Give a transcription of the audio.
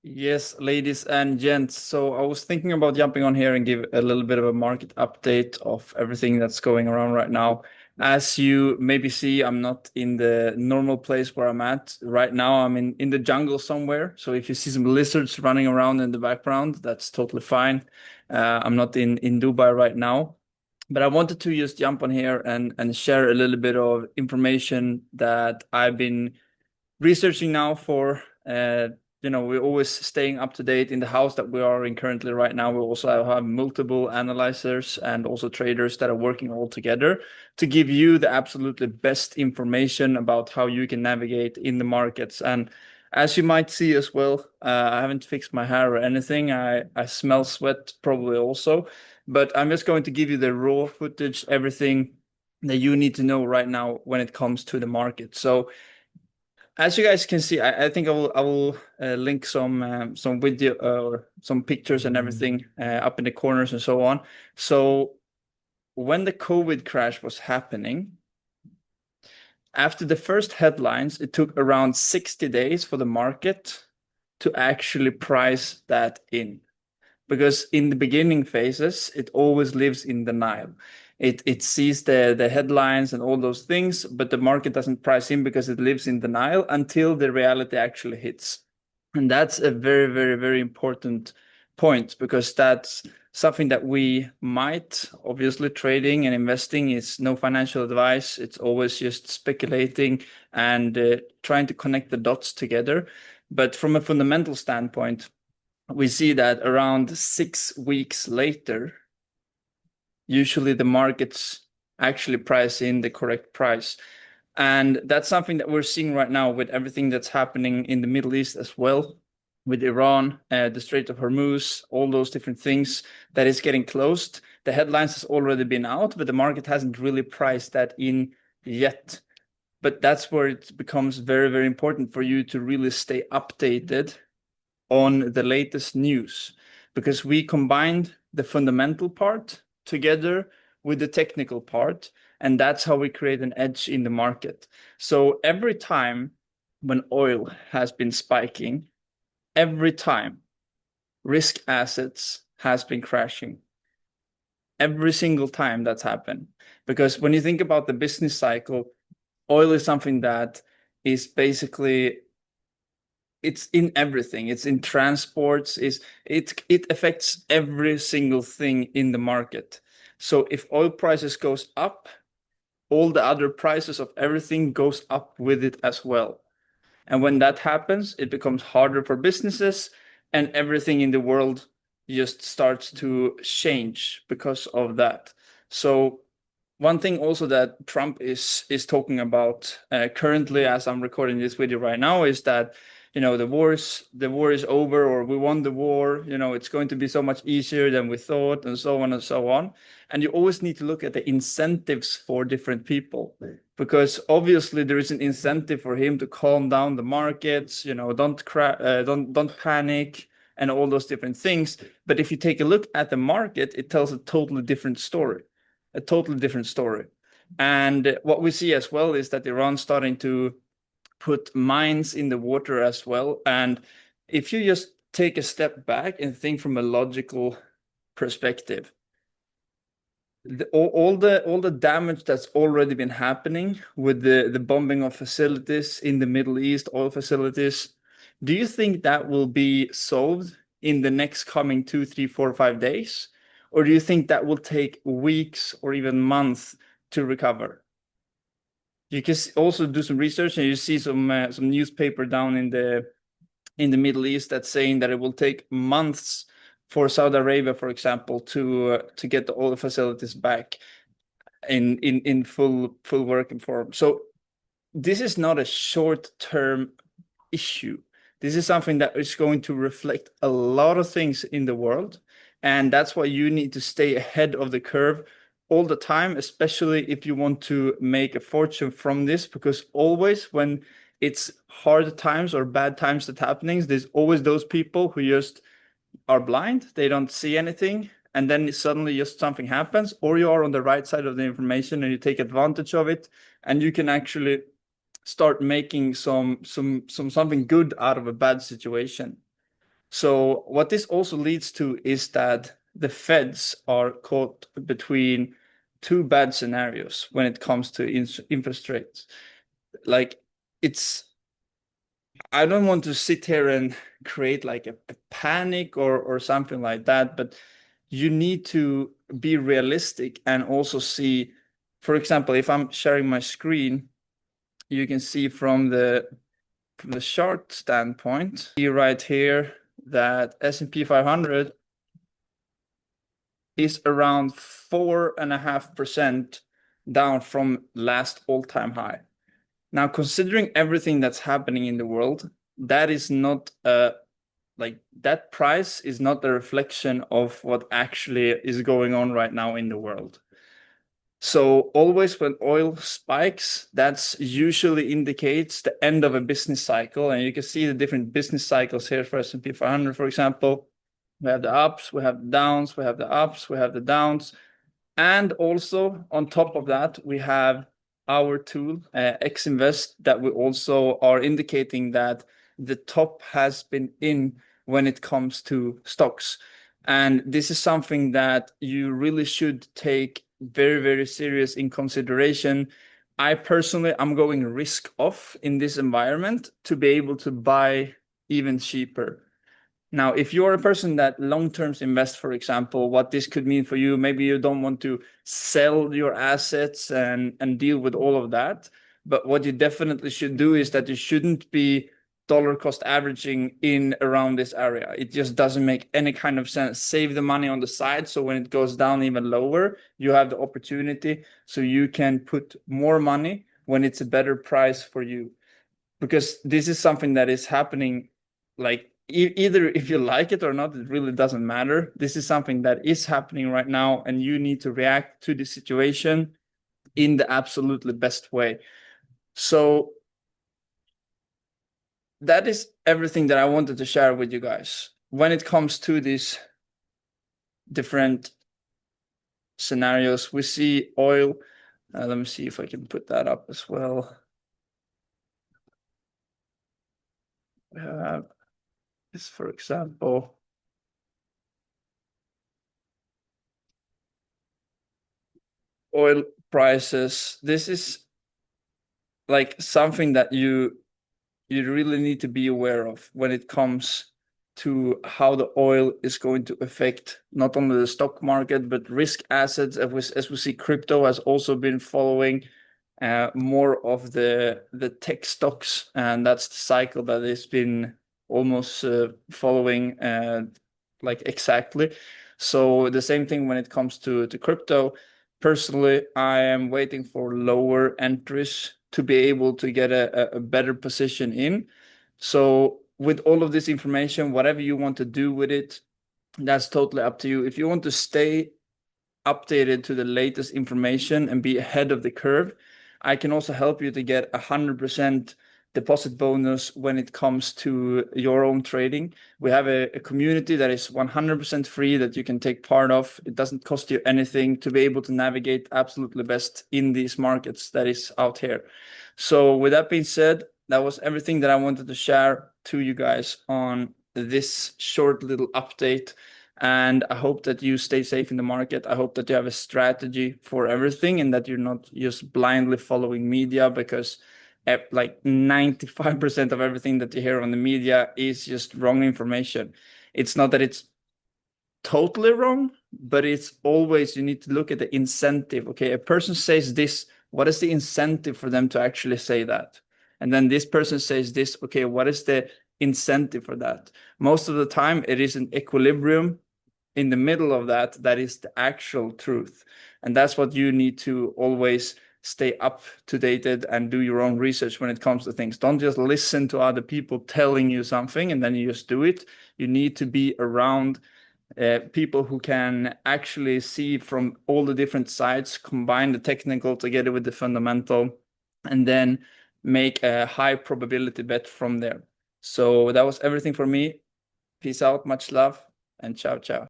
Yes, ladies and gents. So I was thinking about jumping on here and give a little bit of a market update of everything that's going around right now. As you maybe see, I'm not in the normal place where I'm at right now. I'm in the jungle somewhere. So if you see some lizards running around in the background, that's totally fine. I'm not in Dubai right now. But I wanted to just jump on here and share a little bit of information that I've been researching now for we're always staying up to date in the house that we are in currently right now. We also have multiple analyzers and also traders that are working all together to give you the absolutely best information about how you can navigate in the markets. And as you might see as well, I haven't fixed my hair or anything. I smell sweat probably also, but I'm just going to give you the raw footage, everything that you need to know right now when it comes to the market. So as you guys can see, I think I will link some video or some pictures and everything up in the corners and so on. So when the COVID crash was happening, after the first headlines, it took around 60 days for the market to actually price that in. Because in the beginning phases, it always lives in denial. It sees the headlines and all those things, but the market doesn't price in because it lives in denial until the reality actually hits. And that's a very, very, very important point because that's something that we might, obviously, trading and investing is no financial advice. It's always just speculating and trying to connect the dots together. But from a fundamental standpoint, we see that around 6 weeks later, usually the markets actually price in the correct price. And that's something that we're seeing right now with everything that's happening in the Middle East as well, with Iran, the Strait of Hormuz, all those different things that is getting closed. The headlines has already been out, but the market hasn't really priced that in yet. But that's where it becomes very, very important for you to really stay updated on the latest news because we combined the fundamental part together with the technical part, and that's how we create an edge in the market. So every time when oil has been spiking, every time risk assets has been crashing. Every single time that's happened. Because when you think about the business cycle, oil is something that is basically it's in everything. It's in transports. It affects every single thing in the market. So if oil prices goes up, all the other prices of everything goes up with it as well. And when that happens, it becomes harder for businesses, and everything in the world just starts to change because of that. So one thing also that Trump is talking about currently, as I'm recording this video right now, is that the war is over, or we won the war. It's going to be so much easier than we thought, and so on and so on. And you always need to look at the incentives for different people, because obviously there is an incentive for him to calm down the markets. Don't panic and all those different things. But if you take a look at the market, it tells a totally different story, a totally different story. And what we see as well is that Iran's starting to put mines in the water as well. And if you just take a step back and think from a logical perspective, all the damage that's already been happening with the bombing of facilities in the Middle East, oil facilities, do you think that will be solved in the next coming 2, 3, 4, 5 days? Or do you think that will take weeks or even months to recover? You can also do some research, and you see some newspaper down in the Middle East that's saying that it will take months for Saudi Arabia, for example, to get all the facilities back in full working form. So this is not a short-term issue. This is something that is going to reflect a lot of things in the world, and that's why you need to stay ahead of the curve all the time, especially if you want to make a fortune from this, because always when it's hard times or bad times that happenings, there's always those people who just are blind, they don't see anything, and then suddenly just something happens, or you are on the right side of the information and you take advantage of it, and you can actually start making something good out of a bad situation. So what this also leads to is that the Feds are caught between two bad scenarios when it comes to interest rates. Like I don't want to sit here and create like a panic or something like that, but you need to be realistic and also see, for example, if I'm sharing my screen, you can see from the chart standpoint, see right here that S&P 500 is around 4.5% down from last all-time high. Now, considering everything that's happening in the world, that is not like that price is not a reflection of what actually is going on right now in the world. So always when oil spikes, that's usually indicates the end of a business cycle. And you can see the different business cycles here for S&P 500, for example. We have the ups, we have the downs, we have the ups, we have the downs. And also on top of that, we have our tool, XInvest, that we also are indicating that the top has been in when it comes to stocks. And this is something that you really should take very, very serious in consideration. I personally, I'm going risk off in this environment to be able to buy even cheaper. Now, if you're a person that long-term invest, for example, what this could mean for you, maybe you don't want to sell your assets and deal with all of that. But what you definitely should do is that you shouldn't be dollar cost averaging in around this area. It just doesn't make any kind of sense. Save the money on the side. So when it goes down even lower, you have the opportunity so you can put more money when it's a better price for you. Because this is something that is happening, like either if you like it or not, it really doesn't matter. This is something that is happening right now, and you need to react to the situation in the absolutely best way. So that is everything that I wanted to share with you guys. When it comes to these different scenarios, we see oil. Let me see if I can put that up as well. We have this, for example. Oil prices. This is like something that you really need to be aware of when it comes to how the oil is going to affect not only the stock market, but risk assets. As we see, crypto has also been following more of the tech stocks, and that's the cycle that has been almost following like exactly. So the same thing when it comes to crypto. Personally, I am waiting for lower entries to be able to get a better position in. So with all of this information, whatever you want to do with it, that's totally up to you. If you want to stay updated to the latest information and be ahead of the curve, I can also help you to get 100% deposit bonus when it comes to your own trading. We have a community that is 100% free that you can take part of. It doesn't cost you anything to be able to navigate absolutely best in these markets that is out here. So with that being said, that was everything that I wanted to share to you guys on this short little update. And I hope that you stay safe in the market. I hope that you have a strategy for everything and that you're not just blindly following media, because like 95% of everything that you hear on the media is just wrong information. It's not that it's totally wrong, but it's always, you need to look at the incentive. Okay, a person says this, what is the incentive for them to actually say that? And then this person says this, okay, what is the incentive for that? Most of the time it is an equilibrium in the middle of that is the actual truth. And that's what you need to always stay up to date and do your own research when it comes to things. Don't just listen to other people telling you something and then you just do it. You need to be around people who can actually see from all the different sides, combine the technical together with the fundamental, and then make a high probability bet from there. So that was everything for me. Peace out, much love, and ciao, ciao.